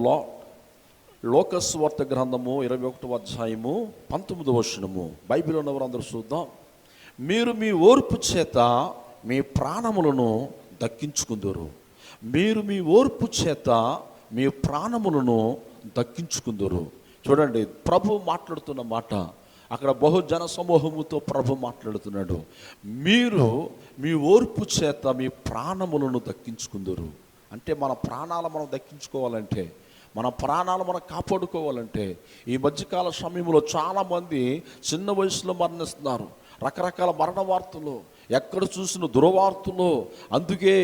Lord. లోకాసు వార్త గ్రంథము 21వ అధ్యాయము 19వ వచనము. బైబిల్ ఉన్నవారందరూ చూద్దాం. మీరు మీ ఓర్పు చేత మీ ప్రాణములను దక్కించుకుందురు. మీరు మీ ఓర్పు చేత మీ ప్రాణములను దక్కించుకుందురు. చూడండి, ప్రభు మాట్లాడుతున్న మాట. అక్కడ బహుజన సమూహముతో ప్రభు మాట్లాడుతున్నాడు. మీరు మీ ఓర్పు చేత మీ ప్రాణములను దక్కించుకుందురు. అంటే మన ప్రాణాలు మనం దక్కించుకోవాలంటే, మన ప్రాణాలు మనం కాపాడుకోవాలంటే, ఈ మధ్యకాల సమయంలో చాలామంది చిన్న వయసులో మరణిస్తున్నారు. రకరకాల మరణ వార్తలు, ఎక్కడ చూసిన దుర్వార్తలు. అందుకే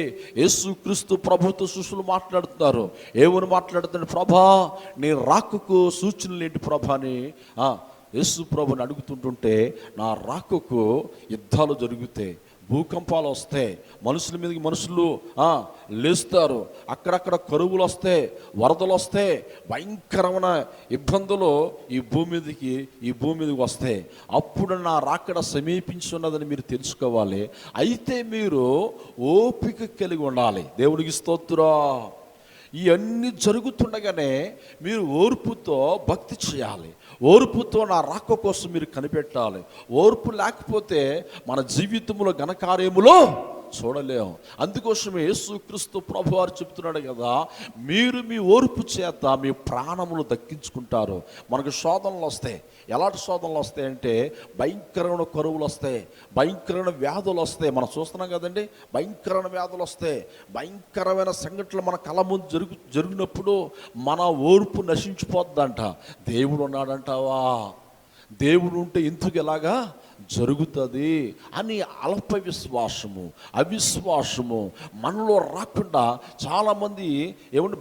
యేసుక్రీస్తు ప్రభుతో శిష్యులు మాట్లాడుతున్నారు. ఏమని మాట్లాడుతున్నారు? ప్రభా, నీ రాకకు సూచనలు ఏంటి ప్రభా అని యేసు ప్రభుని అడుగుతుంటుంటే, నా రాకకు యుద్ధాలు జరుగుతాయి, భూకంపాలు వస్తాయి, మనుషుల మీదకి మనుషులు లేస్తారు, అక్కడక్కడ కరువులు వస్తాయి, వరదలు వస్తాయి, భయంకరమైన ఇబ్బందులు ఈ భూమి మీదకి వస్తాయి. అప్పుడు నా రాకడ సమీపించి ఉన్నదని మీరు తెలుసుకోవాలి. అయితే మీరు ఓపిక కలిగి ఉండాలి. దేవునికి స్తోత్రం. ఇవన్నీ జరుగుతుండగానే మీరు ఓర్పుతో భక్తి చేయాలి. ఓర్పుతో నా రాక కోసం మీరు కనిపెట్టాలి. ఓర్పు లేకపోతే మన జీవితంలో ఘనకార్యములో చూడలేము. అందుకోసమే యేసుక్రీస్తు ప్రభు వారు చెప్తున్నాడు కదా, మీరు మీ ఓర్పు చేత మీ ప్రాణములు దక్కించుకుంటారు. మనకు శోధనలు వస్తాయి. ఎలాంటి శోధనలు వస్తాయంటే, భయంకరమైన కరువులు వస్తాయి, భయంకరమైన వ్యాధులు వస్తాయి. మనం చూస్తున్నాం కదండి, భయంకరమైన వ్యాధులు వస్తాయి. భయంకరమైన సంఘటనలు మన కళ్ళ ముందు జరిగినప్పుడు మన ఓర్పు నశించిపోద్దంట. దేవుడు ఉన్నాడంటావా? దేవుడు ఉంటే ఎందుకు ఎలాగా జరుగుతుంది అని అల్ప విశ్వాసము, అవిశ్వాసము మనలో రాకుండా చాలామంది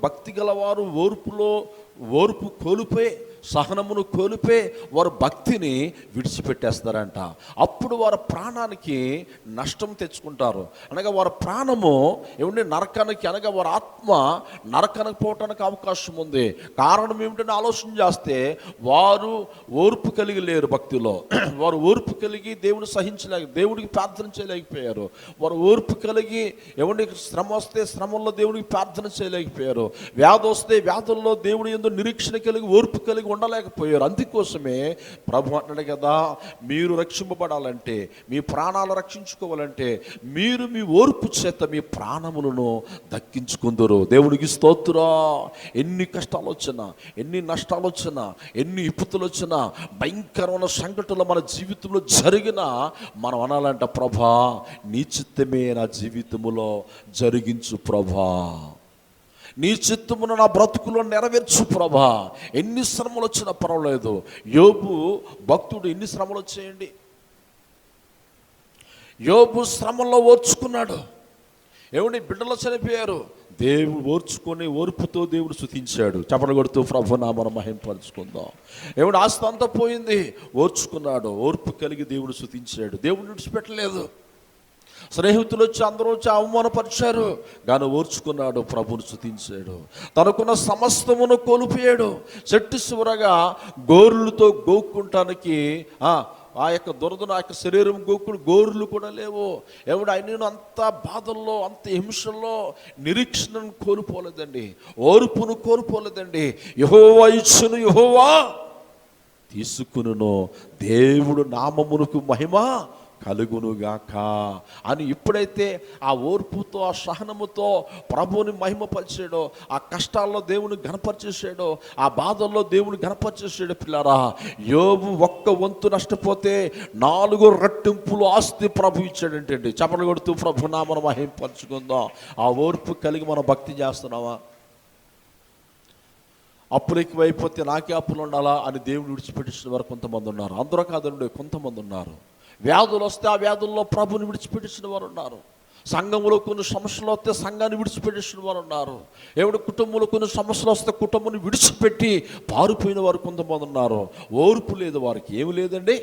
భక్తి గలవారు ఓర్పు కోల్పోయి, సహనమును కోల్పోయి వారు భక్తిని విడిచిపెట్టేస్తారంట. అప్పుడు వారి ప్రాణానికి నష్టం తెచ్చుకుంటారు. అనగా వారి ప్రాణము నరకానికి, అనగా వారి ఆత్మ నరకానికి పోవటానికి అవకాశం ఉంది. కారణం ఏమిటని ఆలోచన చేస్తే, వారు ఓర్పు కలిగి లేరు భక్తిలో. వారు ఓర్పు కలిగి దేవుడికి ప్రార్థన చేయలేకపోయారు. వారు ఓర్పు కలిగి శ్రమ వస్తే శ్రమంలో దేవుడికి ప్రార్థన చేయలేకపోయారు. వ్యాధి వస్తే వ్యాధుల్లో దేవుడి యందు నిరీక్షణ కలిగి ఓర్పు కలిగి ఉండలేకపోయారు. అందుకోసమే ప్రభు అంటాడు కదా, మీరు రక్షింపబడాలంటే, మీ ప్రాణాలు రక్షించుకోవాలంటే మీరు మీ ఓర్పు చేత మీ ప్రాణములను దక్కించుకుందరు. దేవునికి స్తోత్రం. ఎన్ని కష్టాలు వచ్చినా, ఎన్ని నష్టాలు వచ్చినా, ఎన్ని విపత్తులు వచ్చినా, భయంకరమైన సంఘటనలు మన జీవితంలో జరిగినా మనం అనాలంట, ప్రభా నీ చిత్తమే నా జీవితంలో జరిగించు ప్రభా, నీ చిత్తమును నా బ్రతుకులో నెరవేర్చు ప్రభా. ఎన్ని శ్రమలు వచ్చినా పర్వాలేదు. యోబు భక్తుడు ఎన్ని శ్రమలు వచ్చాయండి, యోబు శ్రమల్లో ఓర్చుకున్నాడు. బిడ్డలు చనిపోయారు, దేవుడు ఓర్చుకొని ఓర్పుతో దేవుడు స్తుతించాడు. చప్పట్లు కొడుతూ ప్రభు నామమును మహిమపరుచుకుందాం. ఆస్తి అంతా పోయింది, ఓర్చుకున్నాడు, ఓర్పు కలిగి దేవుడు స్తుతించాడు. దేవుడు విడిచిపెట్టలేదు. స్నేహితులు వచ్చి అందరూ వచ్చి అవమానపరిచారు, కానీ ఓర్చుకున్నాడు, ప్రభుని స్తుతించాడు. తనకున్న సమస్తమును కోల్పోయాడు. చెట్టు చివరగా గోరులతో గోక్కుంటానికి ఆ యొక్క దురదను, ఆ యొక్క శరీరం గోరులు కూడా లేవు. ఆయన అంత బాధల్లో, అంత హింసల్లో నిరీక్షణను కోల్పోలేదండి, ఓర్పును కోల్పోలేదండి. యెహోవా ఇచ్చును, యెహోవా తీసుకును, దేవుడు నామమునకు మహిమ కలుగునుగాక అని ఎప్పుడైతే ఆ ఓర్పుతో, ఆ సహనముతో ప్రభువుని మహిమపరిచాడో, ఆ కష్టాల్లో దేవుని ఘనపరిచేసాడో, ఆ బాధల్లో దేవుని ఘనపరిచేసాడు. పిల్లారా, యోబు ఒక్క వంతు నష్టపోతే 4 రెట్టింపులు ఆస్తి ప్రభు ఇచ్చాడంటండి. చప్పట్లు కొడుతూ ప్రభు నామమును మహిమపరుచుకుందాం. ఆ ఓర్పు కలిగి మనం భక్తి చేస్తున్నావా? అప్పులు ఎక్కువైపోతే నాకే అప్పులు ఉండాలా అని దేవుని విడిచిపెట్టించిన వారు కొంతమంది ఉన్నారు. అందరూ కాదండి, కొంతమంది ఉన్నారు. వ్యాధులు వస్తే ఆ వ్యాధుల్లో ప్రభుని విడిచిపెట్టించిన వారు ఉన్నారు. సంఘంలో కొన్ని సమస్యలు వస్తే సంఘాన్ని విడిచిపెట్టించిన వారు ఉన్నారు. కుటుంబంలో కొన్ని సమస్యలు వస్తే కుటుంబాన్ని విడిచిపెట్టి పారిపోయిన వారు కొంతమంది ఉన్నారు. ఓర్పు లేదు వారికి. ఏమి లేదండి,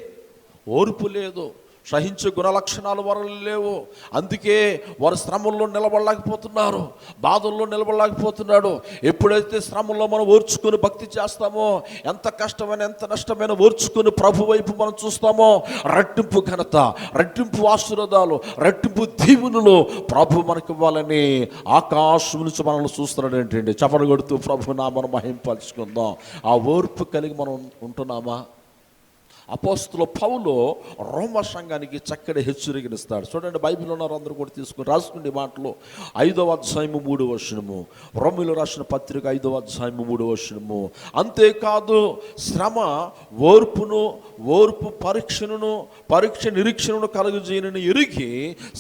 ఓర్పు లేదు. సహించే గుణలక్షణాలు వారు లేవు. అందుకే వారు శ్రమల్లో నిలబడలేకపోతున్నారు, బాధల్లో నిలబడలేకపోతున్నాడు. ఎప్పుడైతే శ్రమల్లో మనం ఓర్చుకుని భక్తి చేస్తామో, ఎంత కష్టమైన ఎంత నష్టమైన ఓర్చుకుని ప్రభు వైపు మనం చూస్తామో, రెట్టింపు ఘనత, రెట్టింపు ఆశీర్వాదాలు, రెట్టింపు దీవెనలు ప్రభు మనకి ఇవ్వాలని ఆకాశం నుంచి మనల్ని చూస్తున్నాడు. ఏంటండి చపలు కొడుతూ ప్రభు నామను మహింపరచుకుందాం. ఆ ఓర్పు కలిగి మనం ఉంటున్నామా? అపోస్తలుల పౌలు రోమా సంఘానికి చక్కటి హెచ్చరికనిస్తాడు. చూడండి, బైబిల్ ఉన్నారు అందరూ కూడా తీసుకుని రాసుకునే మాటలు 5వ అధ్యాయము 3వ వచనము, రోమీయులు రాసిన పత్రిక 5వ అధ్యాయము 3వ వచనము. అంతేకాదు శ్రమ ఓర్పు పరీక్ష నిరీక్షణను కలుగజేయనని ఎరిగి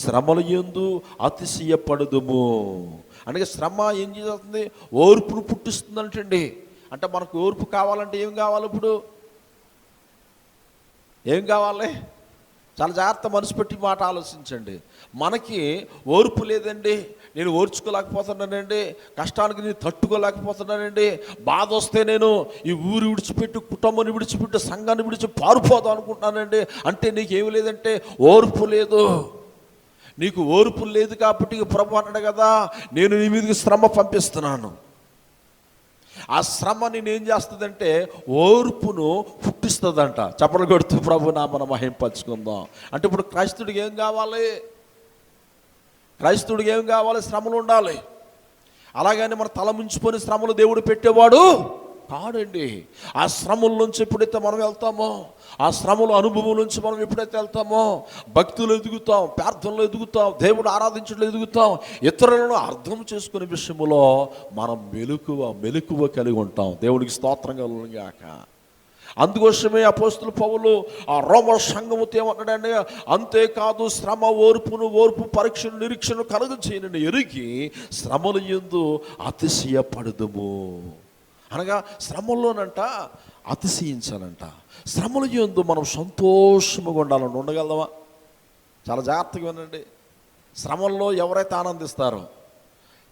శ్రమల యందు అతిశయపడదుము. అందుకే శ్రమ ఏం చేస్తుంది? ఓర్పును పుట్టిస్తుంది అంటండి. అంటే మనకు ఓర్పు కావాలంటే ఏం కావాలి? ఇప్పుడు ఏం కావాలి? చాలా జాగ్రత్త మనసు పెట్టి మాట ఆలోచించండి. మనకి ఓర్పు లేదండి, నేను ఓర్చుకోలేకపోతున్నానండి, కష్టానికి నేను తట్టుకోలేకపోతున్నానండి, బాధ వస్తే నేను ఈ ఊరు విడిచిపెట్టి, కుటుంబాన్ని విడిచిపెట్టి, సంఘాన్ని విడిచి పారిపోదాం అనుకుంటున్నానండి. అంటే నీకేమి లేదంటే ఓర్పు లేదు. నీకు ఓర్పు లేదు కాబట్టి ప్రభు అన్నాడు కదా, నేను నీ మీదకి శ్రమ పంపిస్తున్నాను. ఆ శ్రమ నేనేం చేస్తుందంటే ఓర్పును పుట్టిస్తుందంట. చప్పలు కొడుతూ ప్రభు నామమున మహింపరచుకుందాం. అంటే ఇప్పుడు క్రైస్తవుడికి ఏం కావాలి? శ్రమలు ఉండాలి. అలాగని మన తల ముంచుకొని శ్రమలు దేవుడు పెట్టేవాడు కాడండి. ఆ శ్రమల నుంచి ఎప్పుడైతే మనం వెళ్తామో, ఆ శ్రమల అనుభవం నుంచి మనం ఎప్పుడైతే వెళ్తామో, భక్తులు ఎదుగుతాం, ప్రార్థనలు ఎదుగుతాం, దేవుడు ఆరాధించడం ఎదుగుతాం, ఇతరులను అర్థం చేసుకునే విషయంలో మనం మెలకువ కలిగి ఉంటాం. దేవుడికి స్తోత్రం కలుగుగాక. అందుకోసమే అపోస్తలుల పౌలు ఆ రోమా సంఘముతో ఏమన్నాడంటే, అంతేకాదు శ్రమ ఓర్పు పరీక్షను నిరీక్షను కలుగజేయనని ఎరిగి శ్రమల యందు అతిశయపడదుము. అనగా శ్రమల్లోనంట అతిశయించాలంట. శ్రమల యందు మనం సంతోషముగా ఉండాలని ఉండగలమా? చాలా జాగ్రత్తగా వినండి. శ్రమల్లో ఎవరైతే ఆనందిస్తారో,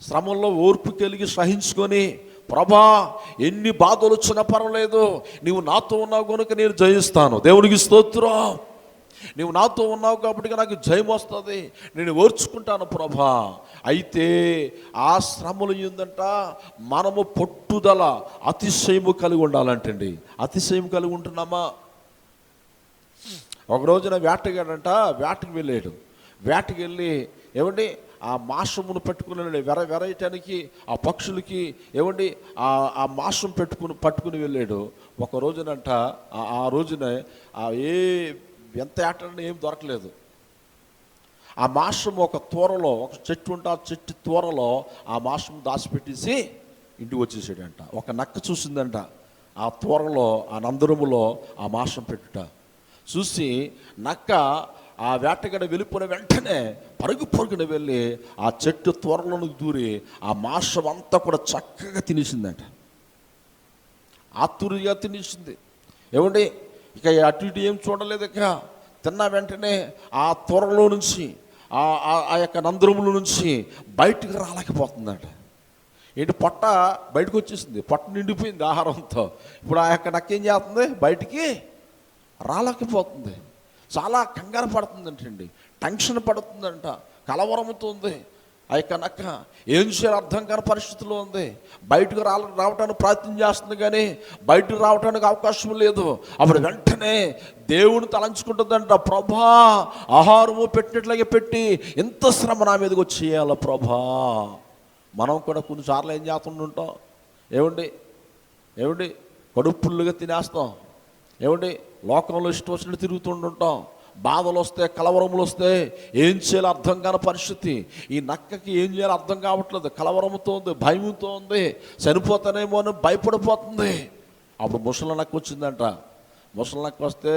శ్రమల్లో ఓర్పు కలిగి సహించుకొని, ప్రభా ఎన్ని బాధలు వచ్చినా పర్వాలేదు, నీవు నాతో ఉన్నావు కనుక నేను జయిస్తాను, దేవునికి స్తోత్రం, నీవు నాతో ఉన్నావు కాబట్టి నాకు జయం వస్తుంది, నేను ఓర్చుకుంటాను ప్రభా. అయితే ఆ శ్రమలు ఏందంట, మనము పట్టుదల అతిశయము కలిగి ఉండాలంటండి. అతిశయం కలిగి ఉంటున్నామా? ఒక రోజున వేటకి వెళ్ళాడు. వేటకి వెళ్ళి ఏమండి ఆ మాంసమును పెట్టుకుని వెరైటానికి ఆ పక్షులకి ఏమండి ఆ మాంసం పట్టుకుని వెళ్ళాడు. ఒక రోజునంట ఆ రోజున ఎంత ఏటని ఏం దొరకలేదు. ఆ మాంసం ఒక చెట్టు ఉంటే ఆ చెట్టు తోరలో ఆ మాంసం దాచిపెట్టేసి ఇంటికి వచ్చేసాడంట. ఒక నక్క చూసిందంట ఆ తోరలో, ఆ నందరములో ఆ మాంసం పెట్టుట చూసి, నక్క ఆ వేటగాడ వెళ్ళిపోయిన వెంటనే పరుగున వెళ్ళి ఆ చెట్టు తోరలోకి దూరి ఆ మాంసం అంతా కూడా చక్కగా తినేసిందంట. ఆతురుగా తినేసింది. ఏమండి ఇక అటు ఇటు ఏం చూడలేదు. ఇక తిన్న వెంటనే ఆ తోరలో నుంచి ఆ యొక్క నందరముల నుంచి బయటికి రాలేకపోతుందంట. ఏంటి, పొట్ట బయటకు వచ్చేసింది, పొట్ట నిండిపోయింది ఆహారంతో. ఇప్పుడు ఆ యొక్క నక్క ఏం చేస్తుంది? బయటికి రాలేకపోతుంది. చాలా కంగారు పడుతుందంటండి, టెన్షన్ పడుతుందంట, కలవరంతో ఉంది. ఆ యొక్క నక్క ఏం చేయాలో అర్థం కాని పరిస్థితిలో ఉంది. బయటకు రావడానికి ప్రయత్నం చేస్తుంది కానీ బయటకు రావడానికి అవకాశం లేదు. అప్పుడు వెంటనే దేవుని తలంచుకుంటుందంట, ప్రభా ఆహారము పెట్టినట్లాగే పెట్టి ఇంత శ్రమ నా మీదకి వచ్చేయాల ప్రభా. మనం కూడా కొన్నిసార్లు ఏం చేస్తుంటాం? ఏమండి కడుపుల్లుగా తినేస్తాం. ఏమండి లోకంలో ఇష్టం వచ్చినట్టు తిరుగుతుంటుంటాం. బాధలు వస్తే, కలవరములు వస్తే ఏం చేయాలో అర్థం కాని పరిస్థితి. ఈ నక్కకి ఏం చేయాలో అర్థం కావట్లేదు, కలవరంతో ఉంది, భయంతో ఉంది, చనిపోతానేమో అని భయపడిపోతుంది. అప్పుడు ముసలి నక్క వచ్చిందంట. ముసలి నక్క వస్తే,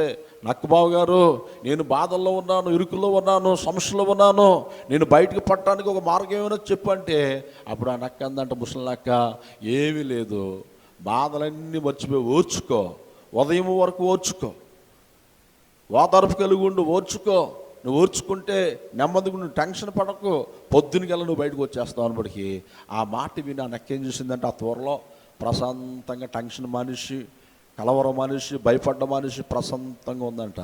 నక్కబాబు గారు నేను బాధల్లో ఉన్నాను, ఇరుకుల్లో ఉన్నాను, సమస్యలో ఉన్నాను, నేను బయటకు పట్టడానికి ఒక మార్గం ఏమైనా చెప్పంటే, అప్పుడు ఆ నక్క అందంట, ముసలి నక్క, ఏమీ లేదు, బాధలన్నీ మర్చిపోయి ఓర్చుకో, ఉదయం వరకు ఓర్చుకో, ఓదార్పు కలిగి ఉండు, ఓర్చుకో, నువ్వు ఓర్చుకుంటే నెమ్మదిగా నువ్వు టెన్షన్ పడకు, పొద్దునకెళ్ళ నువ్వు బయటకు వచ్చేస్తావు అనబడికి. ఆ మాట విని ఆ నక్కేం చూసిందంటే, ఆ త్వరలో ప్రశాంతంగా టెన్షన్ మనిషి కలవరం మనిషి, భయపడ్డ మనిషి ప్రశాంతంగా ఉందంట.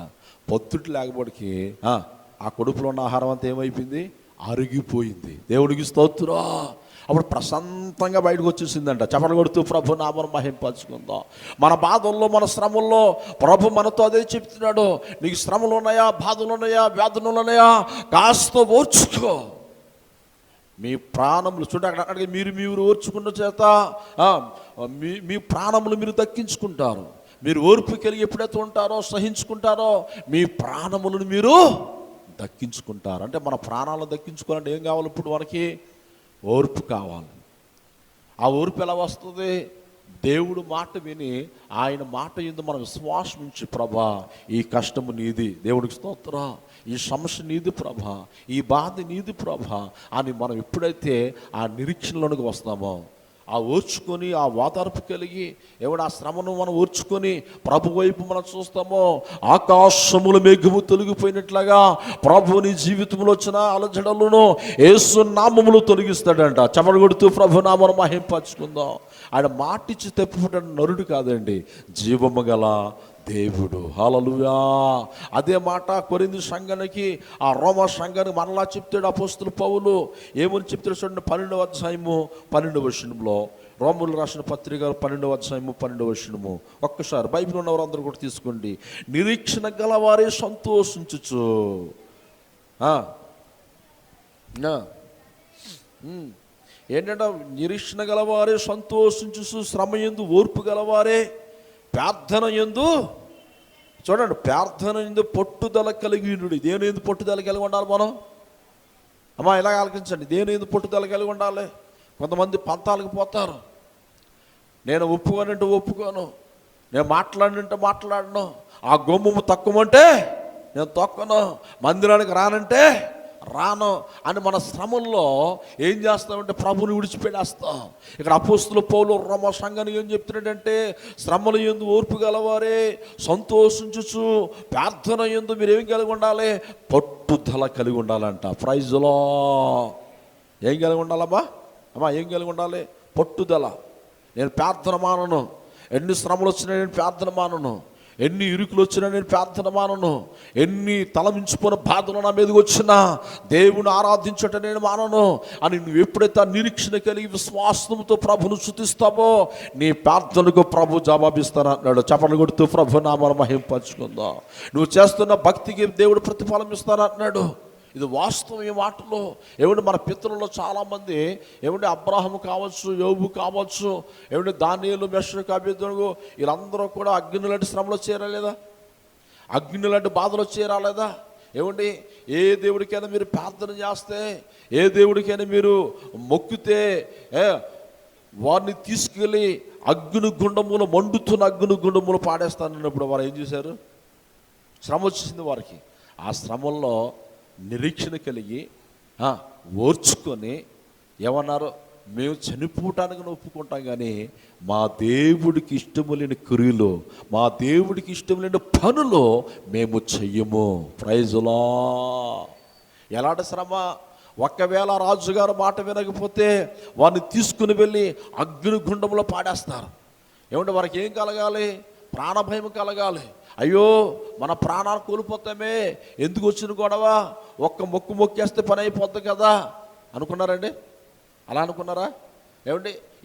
పొత్తుటి లేకపోటికి ఆ కడుపులో ఉన్న ఆహారం అంతా ఏమైపోయింది, అరిగిపోయింది. దేవుడికి స్తోత్రం. అప్పుడు ప్రశాంతంగా బయటకు వచ్చేసిందంట. చపలు కొడుతూ ప్రభు నామను మహింపరచుకుందాం. మన బాధల్లో, మన శ్రమల్లో ప్రభు మనతో అదే చెప్తున్నాడు. నీకు శ్రమలు ఉన్నాయా, బాధలు ఉన్నాయా, వ్యాధులు ఉన్నాయా, కాస్త ఓర్చుకో. మీ ప్రాణములు చూడండి, అక్కడికి మీరు ఓర్చుకున్న చేత మీ ప్రాణములు మీరు దక్కించుకుంటారు. మీరు ఓర్పు కలిగి ఎప్పుడైతే ఉంటారో, సహించుకుంటారో, మీ ప్రాణములను మీరు దక్కించుకుంటారు. అంటే మన ప్రాణాలను దక్కించుకోవాలంటే ఏం కావాలి? ఇప్పుడు మనకి ఓర్పు కావాలి. ఆ ఓర్పు ఎలా వస్తుంది? దేవుడు మాట విని ఆయన మాట యందు మనం విశ్వాసం ఉంచి, ప్రభా ఈ కష్టము నీది, దేవుడికి స్తోత్రం, ఈ సమస్య నీది ప్రభా, ఈ బాధ నీది ప్రభా అని మనం ఎప్పుడైతే ఆ నిరీక్షణలోనికి వస్తామో, ఆ ఓర్చుకొని ఆ ఓదార్పు కలిగి ఆ శ్రమను మనం ఓర్చుకొని ప్రభు వైపు మనం చూస్తామో, ఆకాశముల మేఘము తొలగిపోయినట్లుగా ప్రభు నీ జీవితంలో వచ్చిన అలజడలను యేసు నామములో తొలగిస్తాడంట. చపలు కొడుతూ ప్రభు నామను మహింపరచుకుందాం. ఆయన మాటిచ్చి తప్పిపడ్డ నరుడు కాదండి, జీవము గల దేవుడు. హల్లెలూయా. అదే మాట కొరింథీ సంఘానికి, ఆ రోమా సంఘానికి మరలా చెప్తాడు అపోస్తలుడు పౌలు. ఏమని చెప్తాడు చూడండి, 12వ అధ్యాయము 12వ వచనంలో, రోమీయులు రాసిన పత్రిక 12వ అధ్యాయము 12వ వచనము. ఒక్కసారి బైబిల్ ఉన్నవారు అందరూ కూడా తీసుకోండి. నిరీక్షణ గలవారే సంతోషించుచు. ఏంటంటే నిరీక్షణ గలవారే సంతోషించు, శ్రమ యందు ఓర్పు గలవారే ప్రార్థన యందు, చూడండి, ప్రార్థన యందు పట్టుదల కలిగి ఉండు. దేని యందు పట్టుదల కలిగి ఉండాలి మనం? అమ్మా ఇలా ఆలోచించండి, దేని యందు పట్టుదల కలిగి ఉండాలి? కొంతమంది పంతాలకు పోతారు. నేను ఒప్పుకోనంటే ఒప్పుకోను, నేను మాట్లాడినంటే మాట్లాడను, ఆ గొమ్ము తక్కువంటే నేను తొక్కను, మందిరానికి రానంటే రాను అని మన శ్రమల్లో ఏం చేస్తామంటే ప్రభుని విడిచిపెట్టేస్తాం. ఇక్కడ అపోస్తలుడు పౌలు రోమా సంఘానికి ఏం చెప్తున్నాడంటే, శ్రమల యందు ఓర్పు గలవారే సంతోషించుచు ప్రార్థన యందు మీరు ఏం కలిగి ఉండాలి? పట్టుదల కలిగి ఉండాలంట. ప్రైజ్ లో ఏం కలిగి ఉండాలమ్మా? ఏం కలిగి ఉండాలి? పట్టుదల. నేను ప్రార్థన మానను. ఎన్ని శ్రమలు వచ్చినా నేను ప్రార్థన మానను, ఎన్ని ఇరుకులు వచ్చినా నేను ప్రార్థన మానను, ఎన్ని తలమించుకున్న బాధలు నా మీదకి వచ్చినా దేవుని ఆరాధించట నేను మానను అని నువ్వు ఎప్పుడైతే ఆ నిరీక్షణ కలిగి విశ్వాసంతో ప్రభును స్తుతిస్తావో, నీ ప్రార్థనకు ప్రభు జవాబిస్తానన్నాడు. చపలు కొడుతూ ప్రభు నామమును మహింపరచుకుందాం. నువ్వు చేస్తున్న భక్తికి దేవుడు ప్రతిఫలం ఇస్తానంటున్నాడు. ఇది వాస్తవం. ఈ మాటలో మన పితరుల్లో చాలామంది అబ్రాహాము కావచ్చు, యోబు కావచ్చు, దానియేలు, మెషకు, అబేద్నెగో వీళ్ళందరూ కూడా అగ్ని లాంటి శ్రమలో చేరలేదా? అగ్ని లాంటి బాధలో చేరాలేదా? ఏ దేవుడికైనా మీరు ప్రార్థన చేస్తే, ఏ దేవుడికైనా మీరు మొక్కితే వారిని తీసుకెళ్ళి అగ్ని గుండములు, మండుతున్న అగ్ని గుండములు పాడేస్తానన్నప్పుడు వారు ఏం చేశారు? శ్రమ వచ్చేసింది వారికి. ఆ శ్రమల్లో నిరీక్షణ కలిగి ఓర్చుకొని ఏమన్నారు? మేము చనిపోవటానికి ఒప్పుకుంటాం, కానీ మా దేవుడికి ఇష్టము లేని క్రియలు, మా దేవుడికి ఇష్టం లేని పనులు మేము చెయ్యము. ప్రైజులా. ఎలాంటి శ్రమ? ఒకవేళ రాజుగారు మాట వినకపోతే వారిని తీసుకుని వెళ్ళి అగ్ని గుండంలో పాడేస్తారు. వారికి ఏం కలగాలి? ప్రాణభయం కలగాలి. అయ్యో మన ప్రాణాలు కోల్పోతామే, ఎందుకు వచ్చిన గొడవ, ఒక్క మొక్కేస్తే పని అయిపోద్ది కదా అనుకున్నారండి? అలా అనుకున్నారా?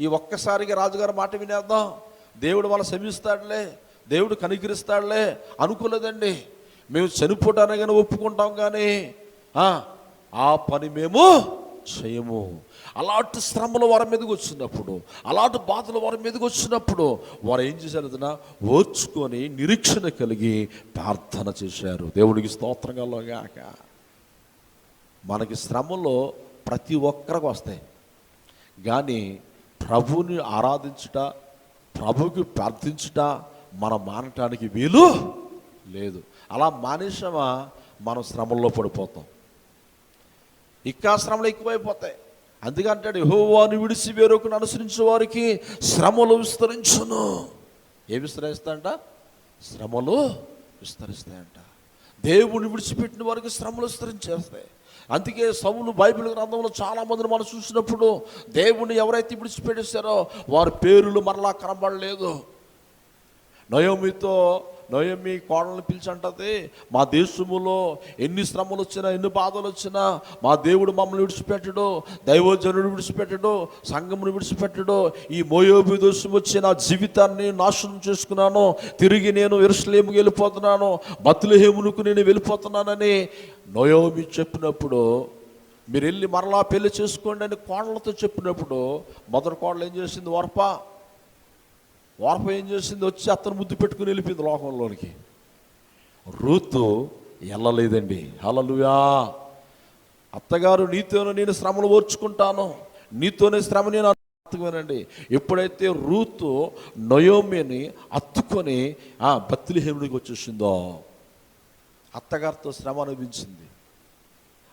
ఈ ఒక్కసారిగా రాజుగారు మాట వినేద్దాం, దేవుడు వాళ్ళ క్షమిస్తాడులే, దేవుడు కనికరిస్తాడులే అనుకోలేదండి. మేము చనిపోవటానికి కానీ ఒప్పుకుంటాం, కానీ ఆ పని మేము చేయము. అలాంటి శ్రమలు వారి మీదకి వచ్చినప్పుడు, అలాంటి బాధలు వారి మీదకి వచ్చినప్పుడు వారు ఏం చేశారు? ఓర్చుకొని నిరీక్షణ కలిగి ప్రార్థన చేశారు. దేవుడికి స్తోత్రం కలుగాక. మనకి శ్రమలో ప్రతి ఒక్కరికి వస్తాయి, కానీ ప్రభువుని ఆరాధించుట, ప్రభువుకి ప్రార్థించుట మనం మానటానికి వీలు లేదు. అలా మానేసామా మనం శ్రమల్లో పడిపోతాం, ఇంకా శ్రమలు ఎక్కువైపోతాయి. అందుకంటాడు, యెహోవాను విడిచి వేరొకరిని అనుసరించే వారికి శ్రమలు విస్తరించును. ఏమి విస్తరిస్తాయంట? శ్రమలు విస్తరిస్తాయంట. దేవుని విడిచిపెట్టిన వారికి శ్రమలు విస్తరించేస్తాయి. అందుకే సౌలు బైబిల్ గ్రంథంలో చాలామందిని మనం చూసినప్పుడు దేవుని ఎవరైతే విడిచిపెట్టేశారో వారి పేర్లు మరలా కనబడలేదు. నయోమి కోడలను పిలిచి అంటది, మా దేశములో ఎన్ని శ్రమలు వచ్చినా ఎన్ని బాధలు వచ్చినా మా దేవుడు మమ్మల్ని విడిచిపెట్టడు, దైవజనుడు విడిచిపెట్టడు, సంఘమును విడిచిపెట్టడు. ఈ మోయాబు దేశం వచ్చి నా జీవితాన్ని నాశనం చేసుకున్నాను, తిరిగి నేను యెరూషలేముకి వెళ్ళిపోతున్నాను, బత్లెహేమునకు నేను వెళ్ళిపోతున్నానని నయోమి చెప్పినప్పుడు, మీరు వెళ్ళి మరలా పెళ్లి చేసుకోండి అని కోడలతో చెప్పినప్పుడు, మొదటి కోడలు ఏం చేసింది? వార్ప ఏం చేసింది? వచ్చి అతను ముద్దు పెట్టుకుని వెళ్ళిపోయింది లోకంలోనికి. రూతు వెళ్ళలేదండి. హల్లెలూయా. అత్తగారు, నీతోనే నేను శ్రమలు ఓర్చుకుంటాను, నీతోనే శ్రమ నేను అత్తుకోనండి. ఎప్పుడైతే రూతు నయోమిని అత్తుకొని బత్లెహేమునికి వచ్చేసిందో, అత్తగారితో శ్రమ అనిపించింది,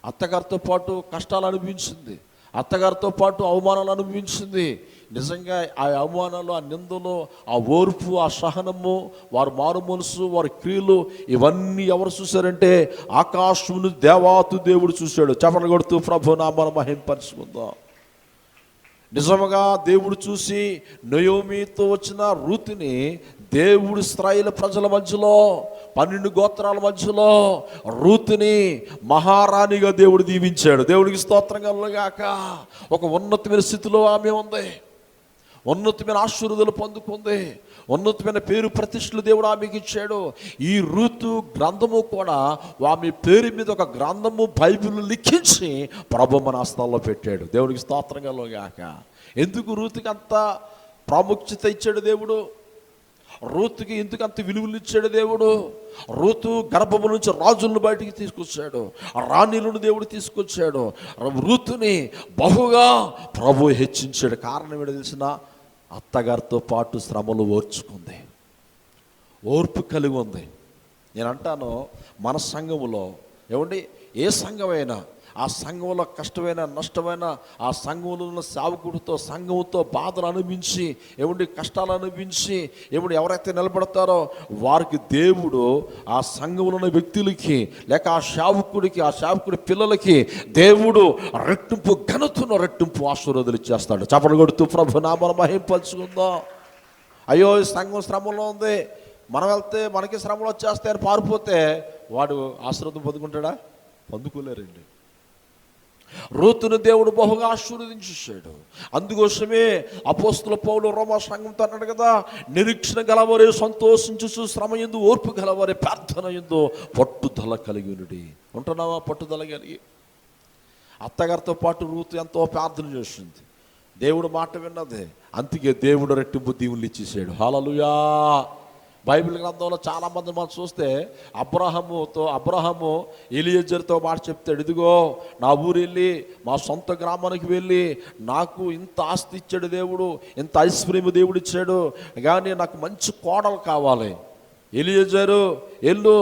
అత్తగారితో పాటు కష్టాలు అనిపించింది, అత్తగారితో పాటు అవమానాలు అనుభవించింది. నిజంగా ఆ అవమానాలు, ఆ నిందలు, ఆ ఓర్పు, ఆ సహనము, వారి మారు మనసు, వారి క్రియలు, ఇవన్నీ ఎవరు చూశారంటే ఆకాశమును దేవాతు దేవుడు చూశాడు. చపలు కొడుతూ ప్రభు నామమును మహింపరచుకుందాం. నిజముగా దేవుడు చూసి నయోమితో వచ్చిన రూతుని దేవుడు ఇశ్రాయేలు ప్రజల మధ్యలో 12 గోత్రాల మధ్యలో రూతుని మహారాణిగా దేవుడు దీవించాడు. దేవుడికి స్తోత్రం కలుగుగాక. ఒక ఉన్నతమైన స్థితిలో ఆమె ఉంది, ఉన్నతమైన ఆశీర్వాదాలు పొందుకుంది, ఉన్నతమైన పేరు ప్రతిష్టలు దేవుడు ఆమెకి ఇచ్చాడు. ఈ రూతు గ్రంథము కూడా ఆమె పేరు మీద ఒక గ్రంథము బైబిల్ లిఖించి ప్రభు మన హస్తాల్లో పెట్టాడు. దేవుడికి స్తోత్రం కలుగుగాక. ఎందుకు రూతుకి అంత ప్రాముఖ్యత ఇచ్చాడు దేవుడు? రూతుకి ఎందుకు అంత విలువలు ఇచ్చాడు దేవుడు? రూతు గర్భము నుంచి రాజులను బయటికి తీసుకొచ్చాడు, రాణిలను దేవుడు తీసుకొచ్చాడు. రూతుని బహుగా ప్రభు హెచ్చించాడు. కారణం ఏంటో తెలిసిన? అత్తగారితో పాటు శ్రమలు ఓర్చుకుంది, ఓర్పు కలిగి ఉంది. నేను అంటాను, మన సంఘములో ఏమండి, ఏ సంఘమైనా ఆ సంఘంలో కష్టమైన నష్టమైన ఆ సంఘంలో ఉన్న సేవకుడితో సంఘంతో బాధలు అనుభవించి ఏమండి కష్టాలు అనుభవించి ఏమండి ఎవరైతే నిలబడతారో వారికి దేవుడు ఆ సంఘంలో ఉన్న వ్యక్తులకి లేక ఆ సేవకుడి పిల్లలకి దేవుడు రెట్టింపు ఘనతను రెట్టింపు ఆశీర్వాదాలు ఇచ్చేస్తాడు. చపలు కొడుతూ ప్రభు నామమును మహింపరచుకుందాం. అయ్యో ఈ సంఘం శ్రమంలో ఉంది, మనం వెళ్తే మనకి శ్రమలు వచ్చేస్తాయని పారిపోతే వాడు ఆశీర్వాదం పొందుకుంటాడా? పొందుకోలేరండి. రూతును దేవుడు బహుగా ఆశీర్వదించేశాడు. అందుకోసమే అపోస్తలుల పౌలు రోమా సంఘంతో అన్నాడు కదా, నిరీక్షణ గలవారే సంతోషించు, శ్రమ యందు ఓర్పు గలవారే ప్రార్థన యందు పట్టుదల కలిగి ఉండుడి. ఉంటున్నావా పట్టుదల కలిగి? అత్తగారితో పాటు రూతు ఎంతో ప్రార్థన చేసింది, దేవుడు మాట విన్నది, అందుకే దేవుడు రెట్టింపు దీవులు ఇచ్చేసాడు. హల్లెలూయా. బైబిల్ గ్రంథంలో చాలామంది మనం చూస్తే అబ్రహాము ఎలియజర్తో మాట చెప్తాడు, ఇదిగో నా ఊరు వెళ్ళి మా సొంత గ్రామానికి వెళ్ళి నాకు ఇంత ఆస్తి ఇచ్చాడు దేవుడు, ఇంత ఐశ్వర్యము దేవుడు ఇచ్చాడు, కానీ నాకు మంచి కోడలు కావాలి. ఎలియజరు వెళ్ళు,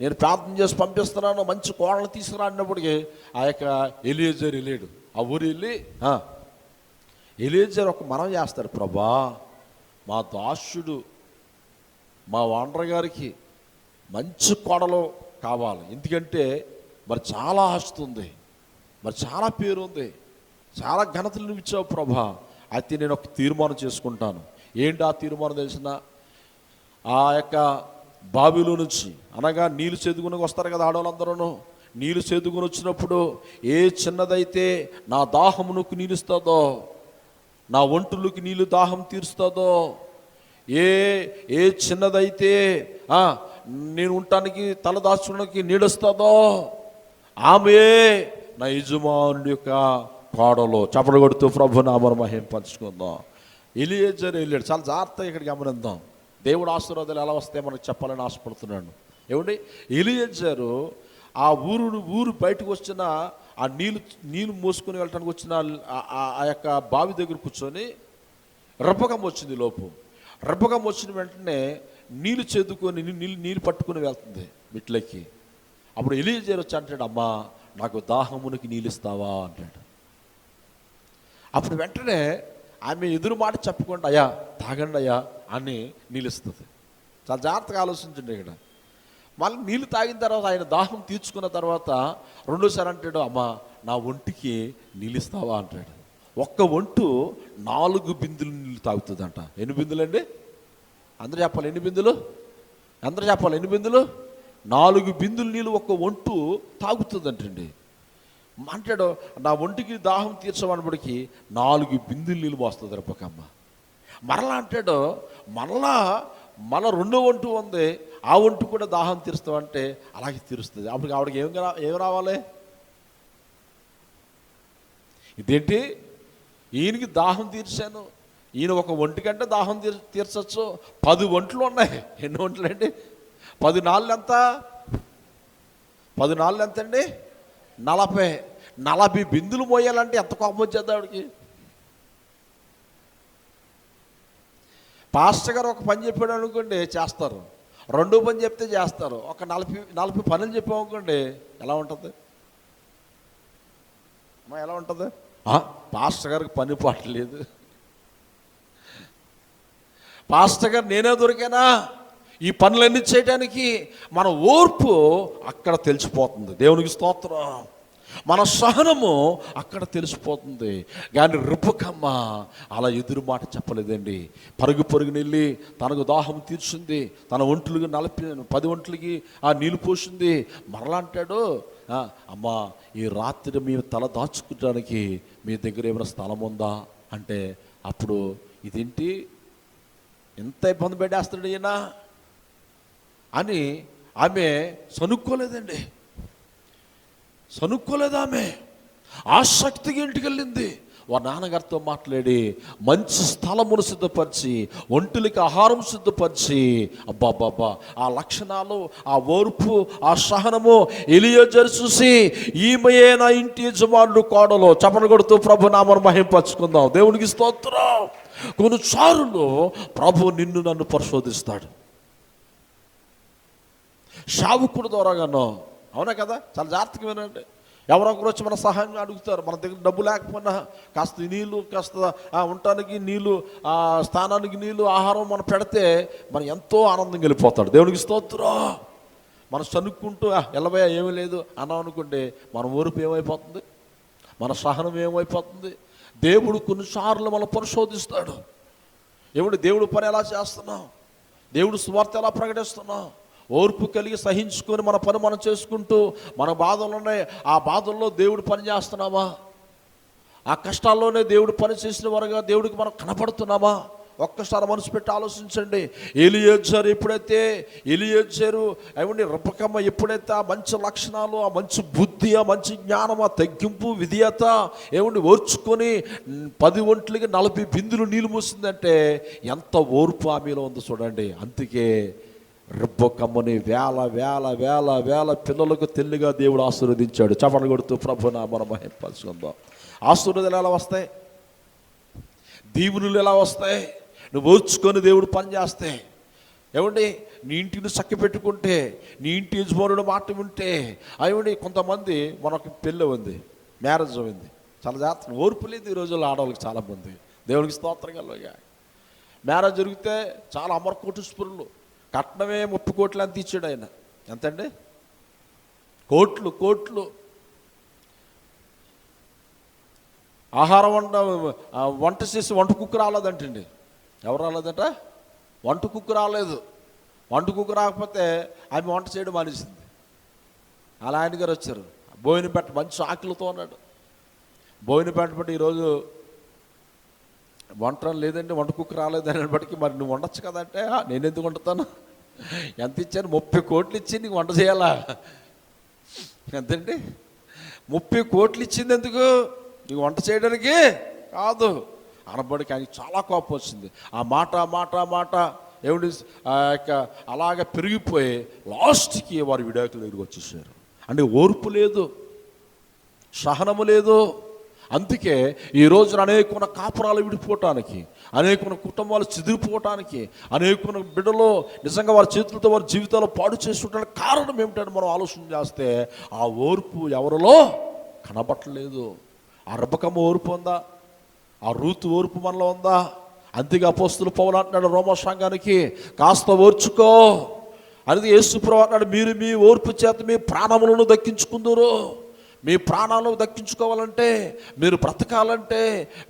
నేను ప్రార్థన చేసి పంపిస్తున్నాను, మంచి కోడలు తీసుకురా అన్నప్పటికీ ఆ యొక్క ఎలియజర్ వెళ్ళాడు. ఆ ఊరు వెళ్ళి ఎలియజర్ ఒక మనం చేస్తాడు, ప్రభా మా దాసుడు మా ఓనర్ గారికి మంచి కోడలు కావాలి, ఎందుకంటే మరి చాలా ఆస్తి ఉంది, మరి చాలా పేరు ఉంది, చాలా ఘనతలు నువ్వు ఇచ్చావు ప్రభా. అయితే నేను ఒక తీర్మానం చేసుకుంటాను. ఏంటి ఆ తీర్మానం తెలిసిన? ఆ యొక్క బావిలో నుంచి అనగా నీళ్ళు చేదుకుని వస్తారు కదా ఆడవాళ్ళందరూ, నీళ్ళు చేదుకుని వచ్చినప్పుడు ఏ చిన్నదైతే నా దాహమునకు నీళ్ళిస్తుందో, నా ఒంటులోకి నీళ్ళు దాహం తీరుస్తుందో, ఏ చిన్నదైతే నేను ఉండటానికి తల దాచుకోవడానికి నీడొస్తుందో ఆమె నా యజమానుడి యొక్క కోడలు. చపలు కొడుతూ ప్రభు నామమును మహింపరచుకుందాం. ఎలియజర్ వెళ్ళాడు. చాలా జాగ్రత్తగా ఇక్కడ గమనిద్దాం. దేవుడు ఆశీర్వాదాలు ఎలా వస్తాయి మనకు చెప్పాలని ఆశపడుతున్నాడు. ఏమండి, ఎలియజరు ఆ ఊరు బయటకు వచ్చిన ఆ నీళ్ళు మోసుకొని వెళ్ళటానికి వచ్చిన ఆ యొక్క బావి దగ్గర కూర్చొని రబ్బకం వచ్చింది లోపు. రబ్బకం వచ్చిన వెంటనే నీళ్ళు చేదుకొని నీళ్ళు పట్టుకుని వెళ్తుంది మిట్లకి. అప్పుడు ఎలియజర్ వచ్చి అంటాడు, అమ్మా నాకు దాహమునికి నీళ్ళు ఇస్తావా అంటాడు. అప్పుడు వెంటనే ఆమె ఎదురు మాట చెప్పకుండా అయ్యా తాగండి అయ్యా అని నీళ్ళు ఇస్తుంది. చాలా జాగ్రత్తగా ఆలోచించండి ఇక్కడ. మళ్ళీ నీళ్ళు తాగిన తర్వాత ఆయన దాహం తీర్చుకున్న తర్వాత రెండోసారి అంటాడు, అమ్మా నా ఒంటికి నీళ్ళు ఇస్తావా అంటాడు. ఒక్క ఒంటు 4 బిందులు నీళ్ళు తాగుతుందంట. ఎన్ని బిందులండి? అందరూ చెప్పాలి ఎన్ని బిందులు? అందరూ చెప్పాలి ఎన్ని బిందులు? 4 బిందులు నీళ్ళు ఒక ఒంటు తాగుతుందంటండి. అంటాడు నా ఒంటికి దాహం తీర్చమనబడికి 4 బిందులు నీళ్ళు పోస్తుంది రెప్పకమ్మ. మరలా అంటాడు మళ్ళా రెండో ఒంటు ఉంది, ఆ ఒంటు కూడా దాహం తీరుస్తామంటే అలాగే తీరుస్తుంది. అప్పుడు ఆవిడకి ఏం రావాలి? ఇదేంటి, ఈయనకి దాహం తీర్చాను, ఈయన ఒక ఒంటి కంటే దాహం తీర్చచ్చు, 10 ఒంట్లు ఉన్నాయి. ఎన్ని ఒంట్లు అండి? 10 నాళ్ళు ఎంత? 10 నాళ్ళు ఎంత అండి? 40 బిందులు మోయాలంటే ఎంత కోపం వచ్చేది ఆవిడకి? పాస్టర్ గారు ఒక పని చెప్పాడు అనుకోండి చేస్తారు, రెండో పని చెప్తే చేస్తారు. ఒక 40 పనులు చెప్పామనుకోండి ఎలా ఉంటుంది? ఎలా ఉంటుంది? పాస్టర్ గారికి పని పాటలేదు, పాస్టర్ గారు నేనే దొరికానా ఈ పనులన్నీ చేయడానికి? మన ఓర్పు అక్కడ తెలిసిపోతుంది. దేవునికి స్తోత్రం. మన సహనము అక్కడ తెలిసిపోతుంది. కానీ రిబెక్కమ్మ అలా ఎదురు మాట చెప్పలేదండి. పరుగునెళ్ళి తనకు దాహం తీర్చింది, తన ఒంట్లుగా 10 ఒంట్లకి ఆ నీళ్ళు పోసింది. మరలా అంటాడు, అమ్మా ఈ రాత్రి మీ తల దాచుకోవడానికి మీ దగ్గర ఏమైనా స్థలం ఉందా అంటే, అప్పుడు ఇదేంటి ఎంత ఇబ్బంది పెట్టేస్తాడు ఈయన అని ఆమె సనుక్కోలేదండి. ఆమె ఆసక్తిగా ఇంటికి వెళ్ళింది. వారి నాన్నగారితో మాట్లాడి మంచి స్థలమును సిద్ధపరిచి, ఒంటికి ఆహారం సిద్ధపరిచి, అబ్బాబ్బాబ్బా ఆ లక్షణాలు, ఆ ఓర్పు, ఆ సహనము ఎలియాజరు చూసి ఈమెయే నా ఇంటి యజమానుడు కోడలు చప్పట్లు కొడుతూ ప్రభు నామమును మహింపరచుకుందాం. దేవునికి స్తోత్రం. కొన్నిసార్లు ప్రభు నిన్ను నన్ను పరిశోధిస్తాడు, సేవకుడి ద్వారాగానో. అవునా కదా? చాలా జాగ్రత్తగా వినండి. ఎవరొకరు వచ్చి మన సహాయం అడుగుతారు, మన దగ్గర డబ్బు లేకపోయినా కాస్త నీళ్ళు, కాస్త ఉండటానికి నీళ్ళు, స్థానానికి నీళ్ళు, ఆహారం మనం పెడితే మనం ఎంతో ఆనందంగా వెళ్ళిపోతాడు. దేవునికి స్తోత్రం. మనం చనుక్కుంటూ ఎల్లవయ్యా ఏమీ లేదు అన్నాం అనుకుంటే మన ఓర్పు ఏమైపోతుంది, మన సహనం ఏమైపోతుంది. దేవుడు కొన్నిసార్లు మనం పరిశోధిస్తాడు. దేవుడు పని ఎలా చేస్తున్నాం, దేవుడు సువార్త ఎలా ప్రకటిస్తున్నాం, ఓర్పు కలిగి సహించుకొని మన పని మనం చేసుకుంటూ మన బాధలు ఉన్నాయి, ఆ బాధల్లో దేవుడు పని చేస్తున్నామా? ఆ కష్టాల్లోనే దేవుడు పని చేసిన వారుగా దేవుడికి మనం కనపడుతున్నామా? ఒక్కసారి మనసు పెట్టి ఆలోచించండి. ఎలియాజరు రిబెక్కమ్మ ఎప్పుడైతే ఆ మంచి లక్షణాలు, ఆ మంచి బుద్ధి, ఆ మంచి జ్ఞానం, ఆ తగ్గింపు, విధేయత ఓర్చుకొని 10 ఒంట్లకి 40 బిందులు నీళ్ళు మూసిందంటే ఎంత ఓర్పు ఆమెలో ఉందో చూడండి. అందుకే రిబెక్కమ్మని వేల పిల్లలకు తెల్లిగా దేవుడు ఆశీర్వదించాడు. చప్పట్లు కొడుతూ ప్రభునా మనం మహింపరచుకుందాం. ఆశీర్వాదాలు ఎలా వస్తాయి? దీవెనలు ఎలా వస్తాయి? నువ్వు ఓర్చుకొని దేవుడు పని చేస్తే. నీ ఇంటిని చక్క పెట్టుకుంటే, నీ ఇంటి యజమానుడు మాట వింటే. కొంతమంది మనకు పెళ్ళి ఉంది, మ్యారేజ్ అయింది, చాలా జాగ్రత్త, ఓర్పు లేదు ఈ రోజుల్లో ఆడవాళ్ళకి చాలామంది. దేవునికి స్తోత్రం కలుగుగా. మ్యారేజ్ జరిగితే చాలా అమరకోటీశ్వరులు, కట్నమే 30 కోట్లు అంత ఇచ్చాడు ఆయన. ఎంతండి? కోట్లు. ఆహారం వంట చేసి వంట కుక్కు రాలేదంటండి. ఎవరు రాలేదంట? వంట కుక్కు రాలేదు. వంట కుక్కు రాకపోతే ఆమె వంట చేయడం మానేసింది. అలా ఆయన గారు వచ్చారు, భోజనం పెట్ట, మంచి ఆకలితో ఉన్నాడు, భోజనం పెట్టబట్టి ఈరోజు వంట లేదండి, వంట కుక్కు రాలేదని బట్టికి మరి నువ్వు వండొచ్చు కదంటే, నేను ఎందుకు వండుతాను, ఎంత ఇచ్చాను? 30 కోట్లు ఇచ్చి నీకు వంట చేయాలా? ఎంతండి? 30 కోట్లు ఇచ్చింది ఎందుకు? నీకు వంట చేయడానికి కాదు అనబడికి ఆయనకి చాలా కోపం వచ్చింది. ఆ మాట అలాగ పెరిగిపోయి లాస్ట్కి వారు విడాకుల దగ్గరికి వచ్చేసారు. అంటే ఓర్పు లేదు, సహనము లేదు. అందుకే ఈ రోజున అనేకమైన కాపురాలు విడిపోవటానికి, అనేకమైన కుటుంబాలు చెదిరిపోవటానికి, అనేకమైన బిడ్డలు నిజంగా వారి చేతులతో వారి జీవితాలు పాడు చేసుకోవడానికి కారణం ఏమిటని మనం ఆలోచన చేస్తే ఆ ఓర్పు ఎవరిలో కనబట్టలేదు. ఆ రిబెక్కమ్మ ఓర్పు ఉందా? ఆ రూతు ఓర్పు మనలో ఉందా? అందుకే అపోస్తలుడు పౌలు అంటున్నాడు రోమా సంఘానికి, కాస్త ఓర్చుకో అనేది యేసు ప్రభువు అంటున్నాడు. మీరు మీ ఓర్పు చేత మీ ప్రాణములను దక్కించుకుందురు. మీ ప్రాణాలు దక్కించుకోవాలంటే, మీరు బ్రతకాలంటే,